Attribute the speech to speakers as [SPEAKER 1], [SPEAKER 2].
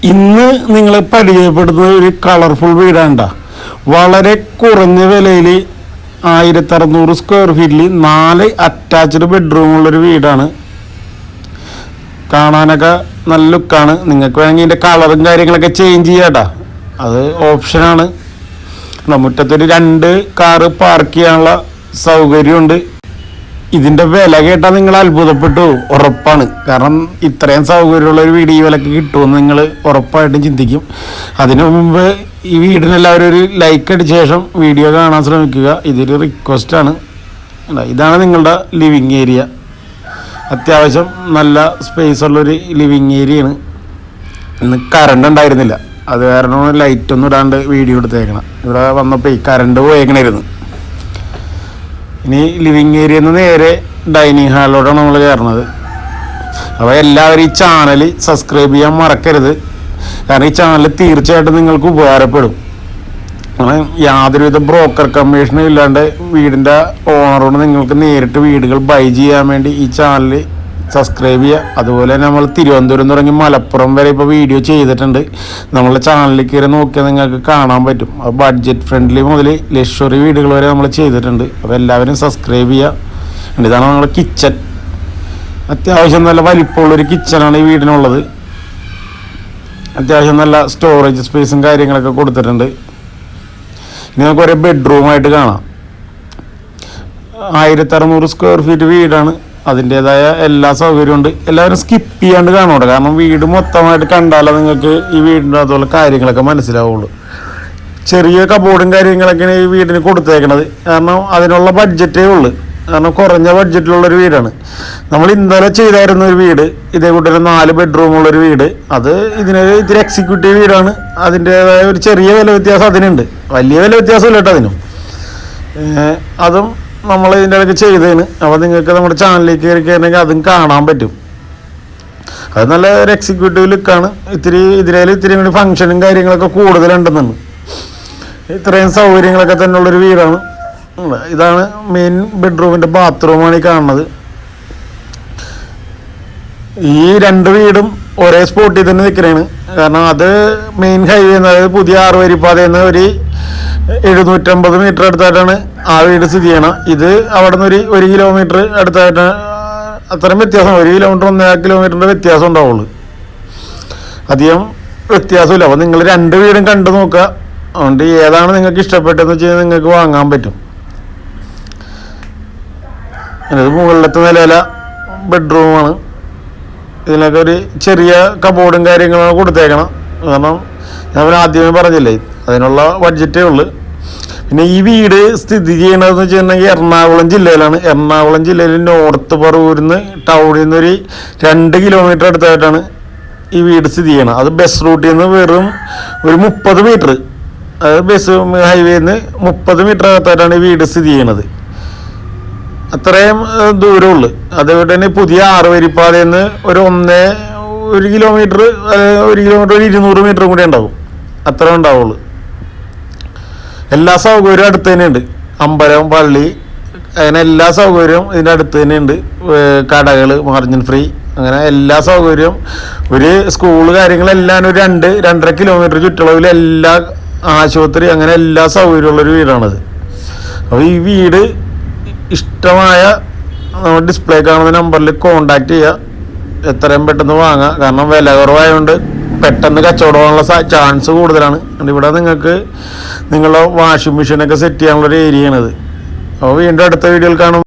[SPEAKER 1] ഇന്ന് നിങ്ങൾ പരിചയപ്പെടുത്തുന്ന ഒരു കളർഫുൾ വീടാണ്ട. വളരെ കുറഞ്ഞ വിലയിൽ 1600 സ്ക്വയർ ഫീറ്റിൽ 4 അറ്റാച്ച്ഡ് ബെഡ്റൂമുള്ളൊരു വീടാണ്. കാണാനൊക്കെ നല്ല ലുക്കാണ്. നിങ്ങൾക്ക് വേണമെങ്കിൽ ഇതിൻ്റെ കളറും കാര്യങ്ങളൊക്കെ ചേഞ്ച് ചെയ്യാട്ടാ, അത് ഓപ്ഷനാണ്. മുറ്റത്തൊരു 2 കാറ് പാർക്ക് ചെയ്യാനുള്ള സൗകര്യമുണ്ട്. ഇതിൻ്റെ വില കേട്ടാൽ നിങ്ങൾ അത്ഭുതപ്പെട്ടു, ഉറപ്പാണ്. കാരണം ഇത്രയും സൗകര്യമുള്ള ഒരു വീട് ഈ വിലക്ക് കിട്ടുമെന്ന് നിങ്ങൾ ഉറപ്പായിട്ടും ചിന്തിക്കും. അതിനു മുമ്പ് ഈ വീടിനെല്ലാവരും ഒരു ലൈക്ക് അടിച്ച ശേഷം വീഡിയോ കാണാൻ ശ്രമിക്കുക. ഇതൊരു റിക്വസ്റ്റാണ്. ഇതാണ് നിങ്ങളുടെ ലിവിങ് ഏരിയ. അത്യാവശ്യം നല്ല സ്പേസ് ഉള്ളൊരു ലിവിങ് ഏരിയയാണ്. ഇന്ന് കറണ്ട് ഉണ്ടായിരുന്നില്ല, അത് കാരണം ലൈറ്റൊന്നും ഇടാണ്ട് വീഡിയോ എടുത്തേക്കണം. ഇവിടെ വന്നപ്പോൾ ഈ കറണ്ട് പോയേക്കണായിരുന്നു. ഇനി ലിവിങ് ഏരിയയിൽ നിന്ന് നേരെ ഡൈനിങ് ഹാളിലോട്ടാണ് നമ്മൾ കയറുന്നത്. അപ്പോൾ എല്ലാവരും ഈ ചാനൽ സബ്സ്ക്രൈബ് ചെയ്യാൻ മറക്കരുത്. കാരണം ഈ ചാനൽ തീർച്ചയായിട്ടും നിങ്ങൾക്ക് ഉപകാരപ്പെടും. അങ്ങനെ യാതൊരുവിധ ബ്രോക്കർ കമ്മീഷനും ഇല്ലാണ്ട് വീടിൻ്റെ ഓണറോട് നിങ്ങൾക്ക് നേരിട്ട് വീടുകൾ ബൈ ചെയ്യാൻ വേണ്ടി ഈ ചാനൽ സബ്സ്ക്രൈബ് ചെയ്യുക. അതുപോലെ തന്നെ നമ്മൾ തിരുവനന്തപുരം തുടങ്ങി മലപ്പുറം വരെ ഇപ്പോൾ വീഡിയോ ചെയ്തിട്ടുണ്ട്. നമ്മളെ ചാനലിൽ കയറി നോക്കിയാൽ നിങ്ങൾക്ക് കാണാൻ പറ്റും. അത് ബഡ്ജറ്റ് ഫ്രണ്ട്ലി മുതൽ ലക്ഷറി വീടുകൾ വരെ നമ്മൾ ചെയ്തിട്ടുണ്ട്. അപ്പോൾ എല്ലാവരും സബ്സ്ക്രൈബ് ചെയ്യുക. ഇതാണ് നമ്മുടെ കിച്ചൺ. അത്യാവശ്യം നല്ല വലിപ്പമുള്ളൊരു കിച്ചണാണ് ഈ വീടിനുള്ളത്. അത്യാവശ്യം നല്ല സ്റ്റോറേജ് സ്പേസും കാര്യങ്ങളൊക്കെ കൊടുത്തിട്ടുണ്ട്. ഇനി നമുക്ക് ഒരേ ബെഡ്റൂമായിട്ട് കാണാം. 1600 സ്ക്വയർ ഫീറ്റ് വീടാണ്. അതിൻ്റേതായ എല്ലാ സൗകര്യമുണ്ട്. എല്ലാവരും സ്കിപ്പ് ചെയ്യാണ്ട് കാണൂടെ, കാരണം വീട് മൊത്തമായിട്ട് കണ്ടാലേ നിങ്ങൾക്ക് ഈ വീടിൻ്റെ അതുപോലെ കാര്യങ്ങളൊക്കെ മനസ്സിലാവുള്ളൂ. ചെറിയ കബോർഡും കാര്യങ്ങളൊക്കെയാണ് ഈ വീടിന് കൊടുത്തേക്കണത്. കാരണം അതിനുള്ള ബഡ്ജറ്റേ ഉള്ളൂ. കാരണം കുറഞ്ഞ ബഡ്ജറ്റിലുള്ളൊരു വീടാണ്. നമ്മൾ ഇന്നലെ ചെയ്തായിരുന്ന ഒരു വീട്, ഇതേ കൂട്ടൊരു 4 ബെഡ്റൂമുള്ളൊരു വീട്. അത് ഇത്തിരി എക്സിക്യൂട്ടീവ് വീടാണ്. അതിൻ്റേതായ ഒരു ചെറിയ വില വ്യത്യാസം അതിനുണ്ട്. വലിയ വില വ്യത്യാസമില്ല കേട്ടോ അതിനും. അതും നമ്മൾ ഇതിൻ്റെ ഇടയ്ക്ക് ചെയ്തതിന്. അപ്പോൾ നിങ്ങൾക്ക് നമ്മുടെ ചാനലിലേക്ക് കയറി കയറണമെങ്കിൽ അതും കാണാൻ പറ്റും. അത് നല്ല ഒരു എക്സിക്യൂട്ടീവ് ലുക്കാണ്. ഇത്തിരി കൂടി ഫങ്ഷനും കാര്യങ്ങളൊക്കെ കൂടുതലുണ്ടെന്നാണ്. ഇത്രയും സൗകര്യങ്ങളൊക്കെ തന്നെയുള്ളൊരു വീടാണ്. ഇതാണ് മെയിൻ ബെഡ്റൂമിൻ്റെ ബാത്റൂമാണ് ഈ കാണുന്നത്. ഈ 2 വീടും ഒരേ സ്പോട്ടിൽ തന്നെ നിൽക്കുന്നതാണ്. കാരണം അത് മെയിൻ ഹൈവേ, അതായത് പുതിയ 6 വരിപ്പാതയെന്ന് ഒരു 750 മീറ്റർ അടുത്തായിട്ടാണ് ആ വീട് സ്ഥിതി ചെയ്യണം. ഇത് അവിടെ നിന്ന് ഒരു കിലോമീറ്റർ അടുത്തായിട്ടാണ്. അത്രയും വ്യത്യാസം, 1 കിലോമീറ്റർ 1.5 കിലോമീറ്ററിൻ്റെ വ്യത്യാസം ഉണ്ടാവുള്ളൂ. അധികം വ്യത്യാസമില്ല. അപ്പോൾ നിങ്ങൾ 2 വീടും കണ്ടു നോക്കുക. അതുകൊണ്ട് ഏതാണ് നിങ്ങൾക്ക് ഇഷ്ടപ്പെട്ടതെന്ന് വെച്ച് കഴിഞ്ഞാൽ നിങ്ങൾക്ക് വാങ്ങാൻ പറ്റും. ഇത് മുകളിലത്തെ നിലയില ബെഡ്റൂമാണ്. ഇതിനൊക്കെ ഒരു ചെറിയ കബോർഡും കാര്യങ്ങളും കൊടുത്തേക്കണം. കാരണം ഞാൻ ആദ്യമേ പറഞ്ഞില്ലേ, അതിനുള്ള ബഡ്ജറ്റേ ഉള്ളൂ. പിന്നെ ഈ വീട് സ്ഥിതി ചെയ്യണതെന്ന് വെച്ചിട്ടുണ്ടെങ്കിൽ എറണാകുളം ജില്ലയിലാണ്. എറണാകുളം ജില്ലയിൽ നോർത്ത് പറവൂരിൽ നിന്ന് ടൗണിൽ നിന്ന് ഒരു 2 കിലോമീറ്റർ അടുത്തായിട്ടാണ് ഈ വീട് സ്ഥിതി ചെയ്യണം. അത് ബസ് റൂട്ടിൽ നിന്ന് വെറും ഒരു 30 മീറ്റർ, അതായത് ബസ് ഹൈവേയിൽ നിന്ന് 30 മീറ്റർ അകത്തായിട്ടാണ് ഈ വീട് സ്ഥിതി ചെയ്യണത്. അത്രയും ദൂരമുള്ളൂ. അതുകൊണ്ട് തന്നെ പുതിയ 6 വരിപ്പാതയിൽ നിന്ന് ഒരു കിലോമീറ്റർ, 200 മീറ്റർ കൂടെ ഉണ്ടാവും. അത്ര ഉണ്ടാവുള്ളൂ. എല്ലാ സൗകര്യവും അടുത്ത് തന്നെയുണ്ട്. അമ്പലം, പള്ളി, അങ്ങനെ എല്ലാ സൗകര്യവും ഇതിൻ്റെ അടുത്ത് തന്നെയുണ്ട്. കടകൾ, മാർജിൻ ഫ്രീ, അങ്ങനെ എല്ലാ സൗകര്യവും. ഒരു സ്കൂള് കാര്യങ്ങളെല്ലാം ഒരു 2-2.5 കിലോമീറ്റർ ചുറ്റളവിൽ എല്ലാ ആശുപത്രി, അങ്ങനെ എല്ലാ സൗകര്യമുള്ളൊരു വീടാണത്. അപ്പോൾ ഈ വീട് ഇഷ്ടമായ നമ്മൾ ഡിസ്പ്ലേ കാണുന്ന നമ്പറിൽ കോണ്ടാക്ട് ചെയ്യുക. എത്രയും പെട്ടെന്ന് വാങ്ങുക. കാരണം വില കുറവായതുകൊണ്ട് പെട്ടെന്ന് കച്ചവടമാകാനുള്ള ചാൻസ് കൂടുതലാണ്. ഇവിടെ നിങ്ങൾക്ക് നിങ്ങളുടെ വാഷിംഗ് മെഷീനൊക്കെ സെറ്റ് ചെയ്യാനുള്ളൊരു ഏരിയയാണിത്. അപ്പോൾ വീണ്ടും അടുത്ത വീഡിയോയിൽ കാണും.